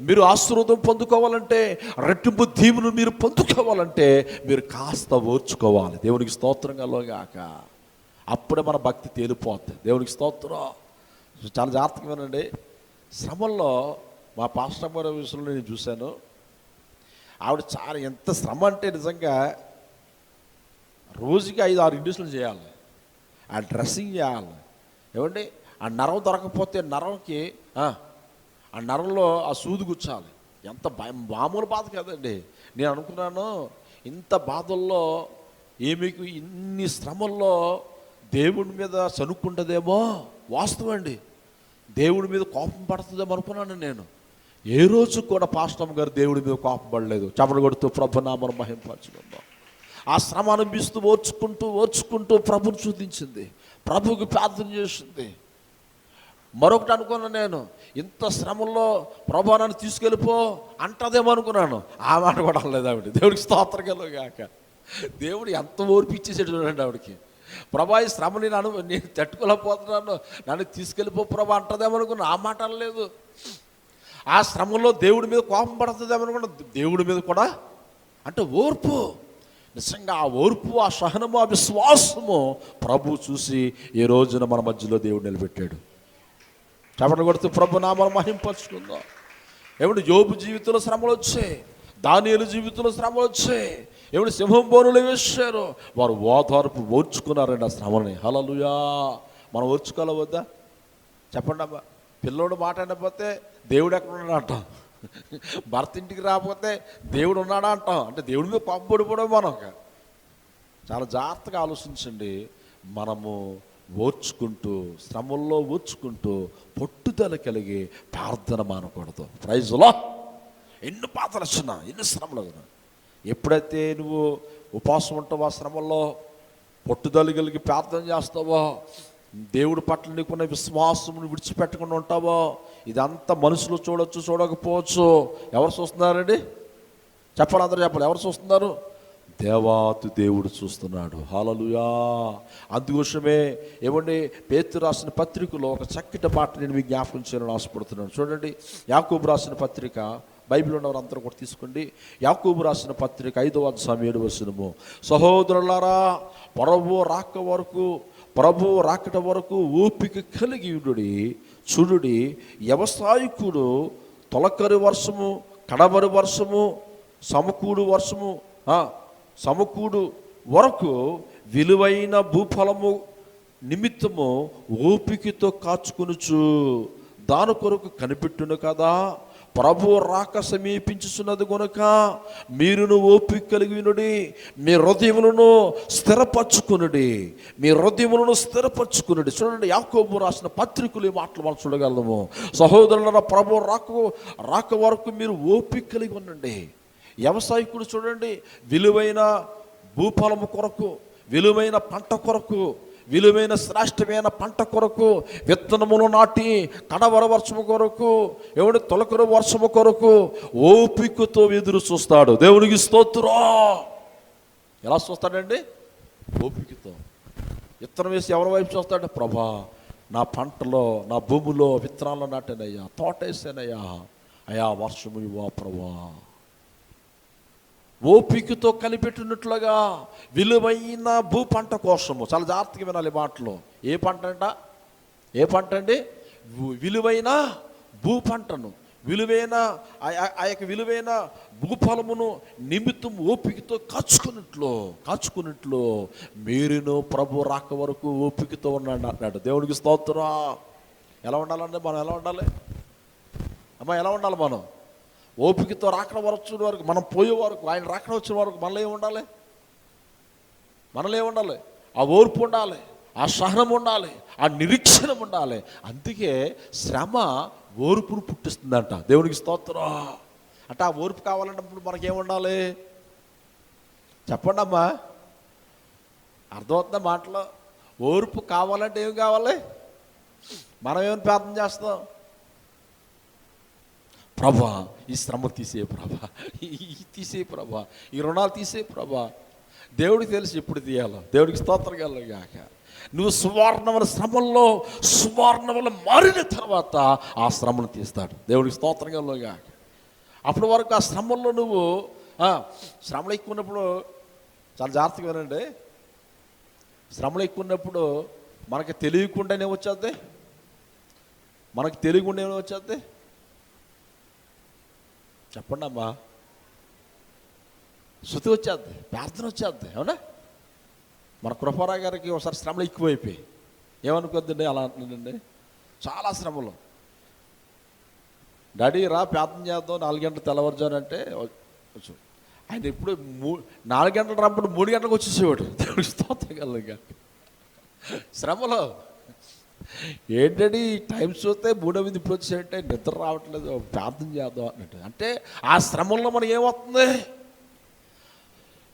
మీరు ఆశీర్వాదం పొందుకోవాలంటే, రెట్టింపు దీవును మీరు పొందుకోవాలంటే మీరు కాస్త ఓర్చుకోవాలి. దేవునికి స్తోత్రం కలుగుగాక. అప్పుడే మన భక్తి తేలిపోతుంది. దేవునికి స్తోత్రం. చాలా జాగ్రత్తగా వినండి. శ్రమల్లో మా పాస్టర్ గారి విషయంలో నేను చూశాను. ఆవిడ చాలా ఎంత శ్రమ అంటే నిజంగా రోజుకి 5-6 ఇండస్ట్రీలు చేయాలి, ఆ డ్రెస్సింగ్ చేయాలి. ఏమండి, ఆ నరం దొరకకపోతే నరంకి ఆ నరంలో ఆ సూది గుచ్చాలి. ఎంత మామూలు బాధ కదండి. నేను అనుకున్నాను, ఇంత బాధల్లో మీకు ఇన్ని శ్రమల్లో దేవుడి మీద చనుక్కుంటుందేమో. వాస్తవం అండి, దేవుడి మీద కోపం పడుతుందేమో అనుకున్నాను నేను. ఏ రోజు కూడా పాస్టర్ గారు దేవుడి మీద కోపం పడలేదు. చపలు కొడుతూ ప్రభునామను మహింపరచుకుందాం. ఆ శ్రమ అనిపిస్తూ ఓర్చుకుంటూ ప్రభుని చూపించింది, ప్రభుకి ప్రార్థన చేసింది. మరొకటి అనుకున్నాను నేను, ఇంత శ్రమల్లో ప్రభు నన్ను తీసుకెళ్ళిపో అంటదేమో అనుకున్నాను. ఆ మాట కూడా అనలేదు ఆవిడ. దేవుడికి స్తోత్రం కలుగుగాక. దేవుడు ఎంత ఓర్పిచ్చేసాడు చూడండి ఆవిడకి. ప్రభా ఈ శ్రమ నేను తట్టుకోలేకపోతున్నాను, నన్ను తీసుకెళ్ళిపో ప్రభా అంటదేమో అనుకున్నాను. ఆ మాట అనలేదు. ఆ శ్రమంలో దేవుడి మీద కోపం పడుతుందేమో అనుకున్నా. దేవుడి మీద కూడా అంటే ఓర్పు. నిజంగా ఆ ఓర్పు, ఆ సహనము, ఆ విశ్వాసము ప్రభు చూసి ఈ రోజున మన మధ్యలో దేవుడు నిలబెట్టాడు. చపట్లు కొడుతూ ప్రభు నామను మహింపరచుకుందాం. ఏమిటి, యోబు జీవితంలో శ్రమలు వచ్చాయి, దానియేలు జీవితంలో శ్రమలు వచ్చాయి. ఏమిటి, సింహం బోనులు వేశారు, వారు ఓదార్పు ఓర్చుకున్నారండి ఆ శ్రమని. హల్లెలూయా. మనం ఓర్చుకోవాలి వద్దా చెప్పండి అమ్మా. పిల్లోడు మాట్లాడకపోతే దేవుడు ఎక్కడ ఉన్నాడు అంటాం, భర్త ఇంటికి రాకపోతే దేవుడు ఉన్నాడా అంటాం. అంటే దేవుడి మీద కోపపడిపోవడం. మనం చాలా జాగ్రత్తగా ఆలోచించండి. మనము ఓర్చుకుంటూ, శ్రమల్లో ఓర్చుకుంటూ పట్టుదల కలిగి ప్రార్థన మానకూడదు. ప్రైజ్లో ఎన్ని పాత్రలు వచ్చినా, ఎన్ని శ్రమలు వచ్చినా, ఎప్పుడైతే నువ్వు ఉపవాసం ఉంటావో, శ్రమల్లో పట్టుదల కలిగి ప్రార్థన చేస్తావో, దేవుడి పట్ల నీకున్న విశ్వాసమును విడిచిపెట్టకుండా ఉంటావో, ఇదంతా మనుషులు చూడొచ్చు, చూడకపోవచ్చు. ఎవరు చూస్తున్నారండి చెప్పాలి, అందరూ చెప్పాలి. ఎవరు చూస్తున్నారు? దేవాతి దేవుడు చూస్తున్నాడు. హల్లెలూయా. అందుకోసమే ఏమండి, పేతురు రాసిన పత్రికలో ఒక చక్కటి మాట నేను మీకు జ్ఞాపకం చేయాలని ఆశపడుతున్నాను. చూడండి, యాకోబు రాసిన పత్రిక, బైబిల్ ఉన్నవారు అందరూ కూడా తీసుకోండి. యాకోబు రాసిన పత్రిక 5వ అధ్యాయం 7వ వచనము. సహోదరులారా, ప్రభు రాకట వరకు ఓపిక కలిగి ఉండుడి. చూడుడి, వ్యవసాయకుడు తొలకరి వర్షము, కడవరి వర్షము, సమకూడు వరకు విలువైన భూఫలము నిమిత్తము ఓపికతో కాచుకొనుచు దాని కొరకు కనిపెట్టును కదా. ప్రభు రాక సమీపించుచున్నది గనుక మీరును ఓపిక కలిగి ఉండుడి. మీ హృదయములను స్థిరపరచుకునుడి. చూడండి, యాకోబు రాసిన పత్రికలు ఈ మాటలు మనం చూడగలము. సహోదరుల, ప్రభు రాక వరకు మీరు ఓపిక కలిగి ఉండండి. వ్యవసాయకుడు చూడండి, విలువైన భూఫలము కొరకు, విలువైన పంట కొరకు, విలువైన శ్రేష్టమైన పంట కొరకు విత్తనములు నాటి కడవర వర్షము కొరకు, తొలకరు వర్షము కొరకు ఓపికతో ఎదురు చూస్తాడు. దేవునికి స్తోత్రం. ఎలా చూస్తాడండి? ఓపికతో. విత్తనం వేసి ఎవరి వైపు చూస్తాడు? ప్రభా, నా పంటలో, నా భూమిలో విత్తనాలు నాటానయ్యా, తోట వేసానయ్యా, అయా వర్షము ఇవ్వా ప్రభా. ఓపికతో కనిపెట్టినట్లుగా విలువైన భూ పంట కోసము. చాలా జాగ్రత్తగా వినాలి మాటలు. ఏ పంట అండి? విలువైన భూ పంటను, విలువైన ఆ యొక్క విలువైన భూఫలమును నిమిత్తం ఓపికతో కాచుకున్నట్లు మీరును ప్రభు రాక వరకు ఓపికతో ఉన్నాడు అన్నాడు. దేవునికి స్తోత్రం. ఎలా ఉండాలండి మనం? ఎలా ఉండాలి అమ్మా? ఎలా ఉండాలి మనం? ఓపికతో రాకడ వచ్చిన వరకు, మనం పోయే వరకు, ఆయన రాకడ వచ్చిన వరకు మనలో ఏముండాలి? ఆ ఓర్పు ఉండాలి, ఆ సహనం ఉండాలి, ఆ నిరీక్షణ ఉండాలి. అందుకే శ్రమ ఓర్పును పుట్టిస్తుందంట. దేవునికి స్తోత్రం. అంటే ఆ ఓర్పు కావాలంటే మనకేముండాలి చెప్పండి అమ్మా? అర్థమవుతుందా మాటలో? ఓర్పు కావాలంటే ఏం కావాలి? మనం ఏమైనా ప్రార్థన చేస్తాం? ప్రభా, ఈ శ్రమ తీసే ప్రభా, తీసే ప్రభా, ఈ రుణాలు తీసే ప్రభా. దేవుడికి తెలిసి ఎప్పుడు తీయాలో. దేవుడికి స్తోత్రం కలుగుగాక. నువ్వు సువర్ణముల శ్రమల్లో సువర్ణములు మారిన తర్వాత ఆ శ్రమను తీస్తాడు. దేవుడికి స్తోత్రంగా. అప్పటి వరకు ఆ శ్రమల్లో నువ్వు శ్రమలు ఎక్కువ ఉన్నప్పుడు చాలా జాగ్రత్తగా వినండి. శ్రమలు ఎక్కువ ఉన్నప్పుడు మనకి తెలియకుండానే వచ్చేద్ది. మనకు తెలియకుండా ఏమైనా వచ్చేద్ది చెప్పండి అమ్మా. శృతి వచ్చేద్ది, ప్రార్థన వచ్చేద్ది. అవునా? మన కృపారావు గారికి ఒకసారి శ్రమలు ఎక్కువైపోయి ఏమనుకోద్దండి, అలా అంటుందండి, చాలా శ్రమలు. డాడీ రా ప్రార్థన చేద్దాం 4 గంటలు తెల్లవారుజాను అంటే ఆయన ఎప్పుడు 4 గంటలు రమ్మని 3 గంటలకు వచ్చేసేవాడు. దేవుడికి స్తోత్రంగా. శ్రమలో ఏంటండి టైం చూస్తే 3:00 ఇప్పుడు వచ్చేయంటే నిద్ర రావట్లేదు, ప్రార్థన చేద్దాం అన్నట్టు. అంటే ఆ శ్రమంలో మనకి ఏమవుతుంది,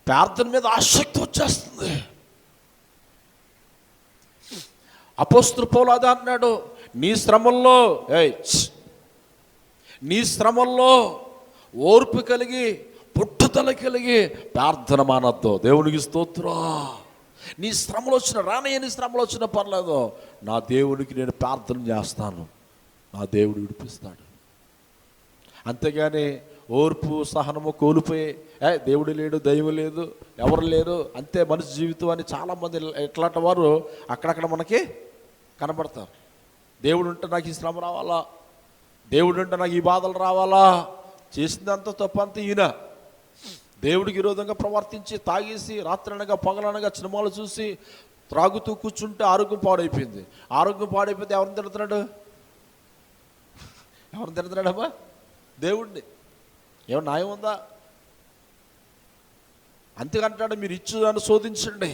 ప్రార్థన మీద ఆసక్తి వచ్చేస్తుంది. అపోస్తలుడు పౌలు అదే అన్నాడు, నీ శ్రమల్లో ఓర్పు కలిగి పుట్టుదల కలిగి ప్రార్థన మానద్దు. దేవునికి స్తోత్రం. నీ శ్రమలు వచ్చిన రానయ్యని శ్రమలు వచ్చిన పర్లేదు, నా దేవునికి నేను ప్రార్థన చేస్తాను, నా దేవుడు విడిపిస్తాడు. అంతేగాని ఓర్పు సహనము కోల్పోయి దేవుడు లేడు, దైవం లేదు, ఎవరు లేరు, అంతే మనిషి జీవితం అని చాలామంది ఇట్లాంటి వారు అక్కడక్కడ మనకి కనబడతారు. దేవుడు ఉంటే నాకు ఈ శ్రమ రావాలా, దేవుడు ఉంటే నాకు ఈ బాధలు రావాలా, చేసిందంతా తప్పంతా ఈయన. దేవుడికి విరోధంగా ప్రవర్తించి తాగేసి రాత్రనగా పగలనగా సినిమాలు చూసి త్రాగుతూ కూర్చుంటే ఆరోగ్యం పాడైపోయింది. ఆరోగ్యం పాడైపోతే ఎవరిని తిడుతున్నాడు? ఎవరిని తిడుతున్నాడమ్మా? దేవుడిని. ఏమన్నా న్యాయం ఉందా? అంతేకంటాడు, మీరు ఇచ్చి నన్ను శోధించండి,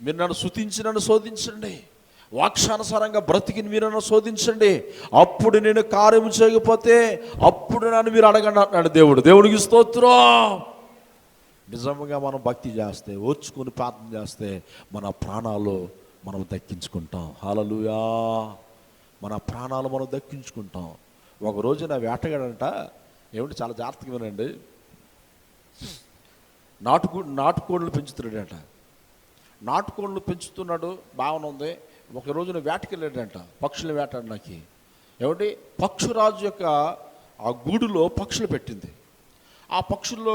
మీరు నన్ను స్తుతించి నన్ను శోధించండి, వాక్షానుసారంగా బ్రతికిని మీరు నన్ను శోధించండి, అప్పుడు నేను కార్యము చేయకపోతే అప్పుడు నన్ను మీరు అడగండి అంటున్నాడు దేవుడు. దేవుడికి స్తోత్రం. నిజంగా మనం భక్తి చేస్తే, ఓర్చుకొని ప్రార్థన చేస్తే మన ప్రాణాలు మనం దక్కించుకుంటాం. హల్లెలూయా. మన ప్రాణాలు మనం దక్కించుకుంటాం. ఒక రోజు నా వేటగాడంట, ఏమిటి చాలా జాగ్రత్తగా వినండి, నాటుకోళ్ళు పెంచుతున్నాడంట. నాటుకోళ్ళు పెంచుతున్నాడు, బాగానే ఉంది. ఒక రోజున వేటకి వెళ్ళాడంట, పక్షుల వేటాడడానికి. ఏమిటి, పక్షురాజు యొక్క ఆ గూడులో పక్షులు పెట్టింది. ఆ పక్షుల్లో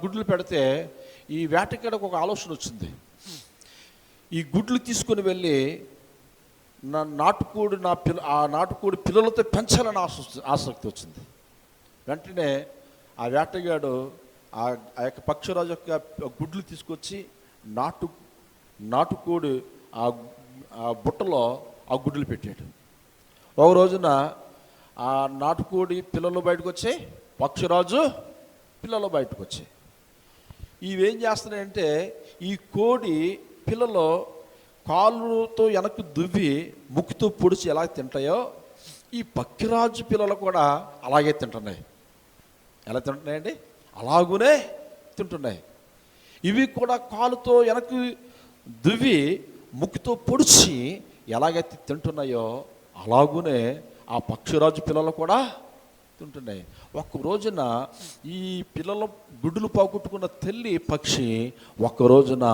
గుడ్లు పెడితే ఈ వేటగాడికి ఒక ఆలోచన వచ్చింది, ఈ గుడ్లు తీసుకొని వెళ్ళి ఆ నాటుకోడి పిల్లలతో పెంచాలని ఆసక్తి వచ్చింది. వెంటనే ఆ వేటగాడు ఆ యొక్క పక్షిరాజు యొక్క గుడ్లు తీసుకొచ్చి నాటుకోడి ఆ బుట్టలో ఆ గుడ్లు పెట్టాడు. ఒక రోజున ఆ నాటుకోడి పిల్లలు బయటకు వచ్చాయి, పక్షిరాజు పిల్లలు బయటకు వచ్చాయి. ఇవేం చేస్తున్నాయంటే, ఈ కోడి పిల్లలు కాళ్ళతో వెనక్కి దువ్వి ముక్కుతో పొడిచి ఎలా తింటాయో, ఈ పక్షిరాజు పిల్లలు కూడా అలాగే తింటున్నాయి. ఎలా తింటున్నాయండి? అలాగునే తింటున్నాయి. ఇవి కూడా కాలుతో వెనక్కి దువ్వి ముక్కుతో పొడిచి ఎలాగైతే తింటున్నాయో అలాగునే ఆ పక్షిరాజు పిల్లలు కూడా తింటున్నాయి. ఒక్క రోజున ఈ పిల్లల గుడ్డులు పోగొట్టుకున్న తల్లి పక్షి ఒక్క రోజున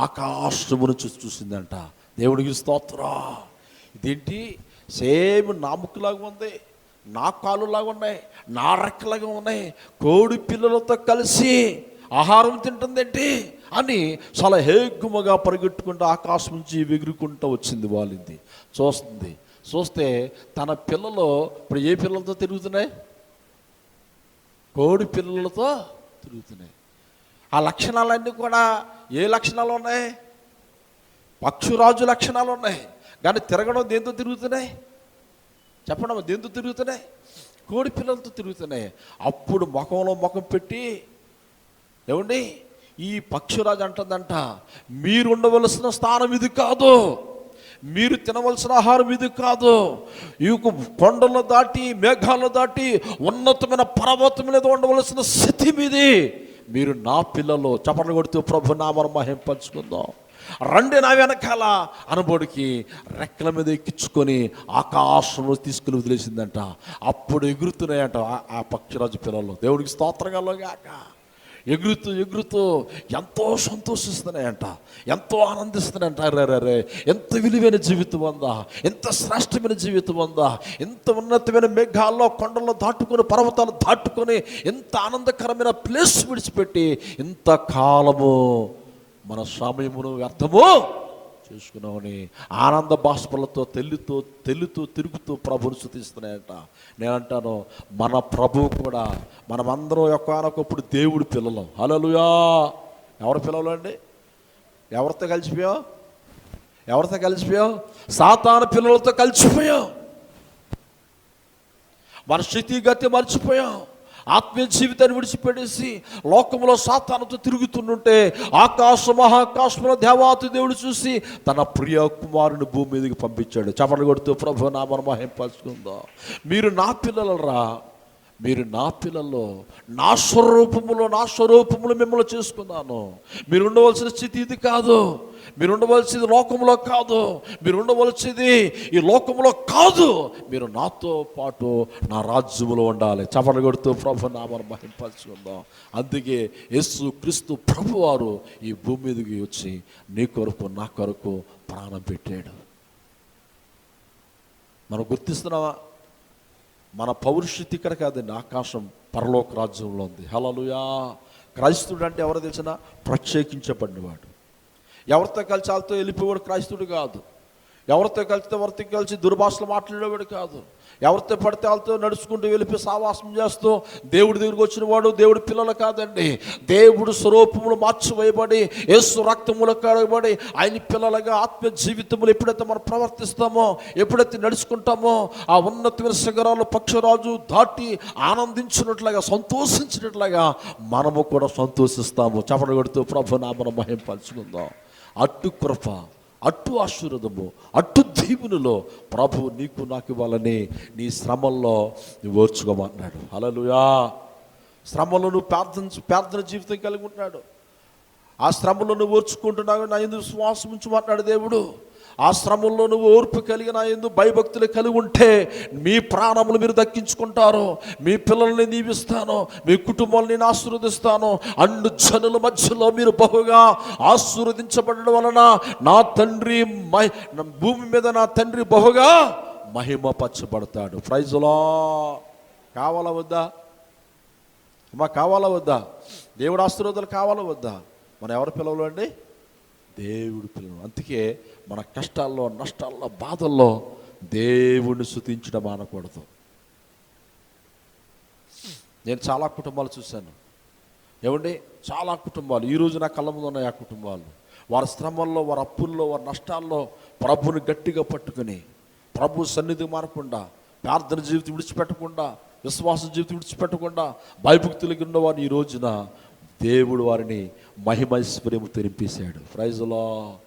ఆకాశము నుంచి చూసిందంట. దేవుడికి స్తోత్రం. ఇదేంటి, సేమ్ నా ముక్కులాగా ఉంది, నా కాలులాగా ఉన్నాయి, నా రెక్కలాగా ఉన్నాయి, కోడి పిల్లలతో కలిసి ఆహారం తింటుందేంటి అని చాలా హేగ్గుమగా పరిగెట్టుకుంటూ ఆకాశం నుంచి ఎగురుకుంటూ వచ్చింది. వాలింది, చూస్తే తన పిల్లలు ఇప్పుడు ఏ పిల్లలతో తిరుగుతున్నాయి? కోడి పిల్లలతో తిరుగుతున్నాయి. ఆ లక్షణాలన్నీ కూడా ఏ లక్షణాలు ఉన్నాయి? పక్షురాజు లక్షణాలు ఉన్నాయి. కానీ తిరగడం దేంతో తిరుగుతున్నాయి చెప్పండి? దేంతో తిరుగుతున్నాయి? కోడి పిల్లలతో తిరుగుతున్నాయి. అప్పుడు ముఖంలో ముఖం పెట్టి, ఏమండి, ఈ పక్షిరాజు అంటుందంట, మీరు ఉండవలసిన స్థానం ఇది కాదు, మీరు తినవలసిన ఆహారం ఇది కాదు, ఈ కొండలు దాటి మేఘాలు దాటి ఉన్నతమైన పర్వతం మీద ఉండవలసిన స్థితి మీది, మీరు నా పిల్లలు. చప్పట్లు కొడుతూ ప్రభు నామను మహింపంచుకుందాం, రండి నా వెనకాల అనబోడికి రెక్కల మీద ఎక్కించుకొని ఆకాశంలో తీసుకుని వదిలేసిందంట. అప్పుడు ఎగురుతున్నాయంట ఆ పక్షిరాజు పిల్లలు. దేవుడికి స్తోత్రంగాక. ఎగురుతూ ఎగురుతూ ఎంతో సంతోషిస్తున్నాయంట, ఎంతో ఆనందిస్తున్నాయంట. అరే ఎంత విలువైన జీవితం ఉందా, ఎంత శ్రేష్టమైన జీవితం ఉందా, ఎంత ఉన్నతమైన మేఘాల్లో కొండల్లో దాటుకొని పర్వతాలు దాటుకొని ఎంత ఆనందకరమైన ప్లేస్ విడిచిపెట్టి ఇంత కాలము మన సమయమును వ్యర్థము చేసుకున్నామని ఆనంద బాష్పలతో తెల్లుతూ తిరుగుతూ ప్రభుని స్తుతిస్తున్నాయంట. నేనంటాను, మన ప్రభువు కూడా మనమందరం ఒకానొకప్పుడు దేవుడి పిల్లలు. హల్లెలూయా. ఎవరి పిల్లలు అండి? ఎవరితో కలిసిపోయాం? సాతాను పిల్లలతో కలిసిపోయాం. మన స్థితిగతి మర్చిపోయాం. ఆత్మీయ జీవితాన్ని విడిచిపెట్టేసి లోకంలో సాతానుతో తిరుగుతుంటే మహాకాశంలో దేవాతి దేవుడు చూసి తన ప్రియ కుమారుని భూమి మీదకి పంపించాడు. చపలు కొడుతూ ప్రభు నామమును మహింపరచుకుందాం. మీరు నా పిల్లలరా, మీరు నా పిల్లల్లో నా స్వరూపములు మిమ్మల్ని చేసుకున్నాను. మీరు ఉండవలసిన స్థితి ఇది కాదు, మీరు ఉండవలసింది లోకంలో కాదు, మీరు ఉండవలసింది ఈ లోకంలో కాదు, మీరు నాతో పాటు నా రాజ్యములో ఉండాలి. చపలు కొడుతూ ప్రభు నామమును మహింపరచుకుందాం. అందుకే యేసు క్రీస్తు ప్రభువారు ఈ భూమి మీదకి వచ్చి నీ కొరకు నా కొరకు ప్రాణం పెట్టాడు. మనం గుర్తిస్తున్నావా? మన పౌరుషత్తి ఇక్కడ కాదండి, ఆకాశం పరలోక రాజ్యంలో ఉంది. హల్లెలూయా. క్రైస్తవుడు అంటే ఎవరో తెలిసిన? ప్రత్యేకించబడినవాడు. ఎవరితో కలిసి వాళ్ళతో వెళ్ళిపోయాడు క్రైస్తవుడు కాదు. ఎవరితో కలిసి దుర్భాషలు మాట్లాడేవాడు కాదు. ఎవరితో పడితే వాళ్ళతో నడుచుకుంటూ వెళ్ళిపోయి సావాసం చేస్తూ దేవుడి దగ్గరికి వచ్చిన వాడు దేవుడి పిల్లలు కాదండి. దేవుడు స్వరూపములు మార్చివేయబడి యేసు రక్తములు కడగబడి ఆయన పిల్లలుగా ఆత్మీయ జీవితములు ఎప్పుడైతే మనం ప్రవర్తిస్తామో, ఎప్పుడైతే నడుచుకుంటామో, ఆ ఉన్నతమైన శిఖరాలు పక్షరాజు దాటి ఆనందించినట్లుగా సంతోషించినట్లుగా మనము కూడా సంతోషిస్తాము. చపట కొడుతూ ప్రభు నామమును మహింపరచుకుందాం. అట్టు కృప, అట్టు ఆశీర్వాదము, అట్టు దీవెనలో ప్రభు నీకు నాకు ఇవ్వాలని నీ శ్రమల్లో నువ్వు ఓర్చుకోమన్నాడు. హల్లెలూయా. శ్రమలో నువ్వు ప్రార్థన జీవితం కలిగి ఉంటున్నాడు. ఆ శ్రమలో నువ్వు ఓర్చుకుంటున్నావు, నా యందు విశ్వాసం ఉంచమన్నాడు దేవుడు. ఆ శ్రమంలో నువ్వు ఓర్పు కలిగి నా యందు భయభక్తులు కలిగి ఉంటే మీ ప్రాణములు మీరు దక్కించుకుంటారు. మీ పిల్లల్ని దీవిస్తాను, మీ కుటుంబాలను నేను ఆశీర్వదిస్తాను. అన్ని జనుల మధ్యలో మీరు బహుగా ఆశీర్వదించబడడం వలన నా తండ్రి భూమి మీద నా తండ్రి బహుగా మహిమపరచబడతాడు. Praise lord. కావాలా వద్దా అమ్మా? కావాలా వద్దా? దేవుడు ఆశీర్వాదాలు కావాలా వద్దా? మనం ఎవరి పిల్లలు అండి? దేవుడి పిల్లలు. అందుకే మన కష్టాల్లో, నష్టాల్లో, బాధల్లో దేవుడిని స్తుతించడం మానకూడదు. నేను చాలా కుటుంబాలు చూశాను ఏమండి, చాలా కుటుంబాలు ఈరోజు నా కళ్ళ ముందు ఉన్నాయి. ఆ కుటుంబాలు వారి శ్రమల్లో, వారి అప్పుల్లో, వారి నష్టాల్లో ప్రభుని గట్టిగా పట్టుకుని ప్రభు సన్నిధి మారకుండా, ప్రార్థన జీవితం విడిచిపెట్టకుండా, విశ్వాస జీవితం విడిచిపెట్టకుండా భయభక్తులకి ఉన్నవారిని ఈ రోజున దేవుడు వారిని మహిమైశ్వర్యము తెరింపేశాడు. Praise lord.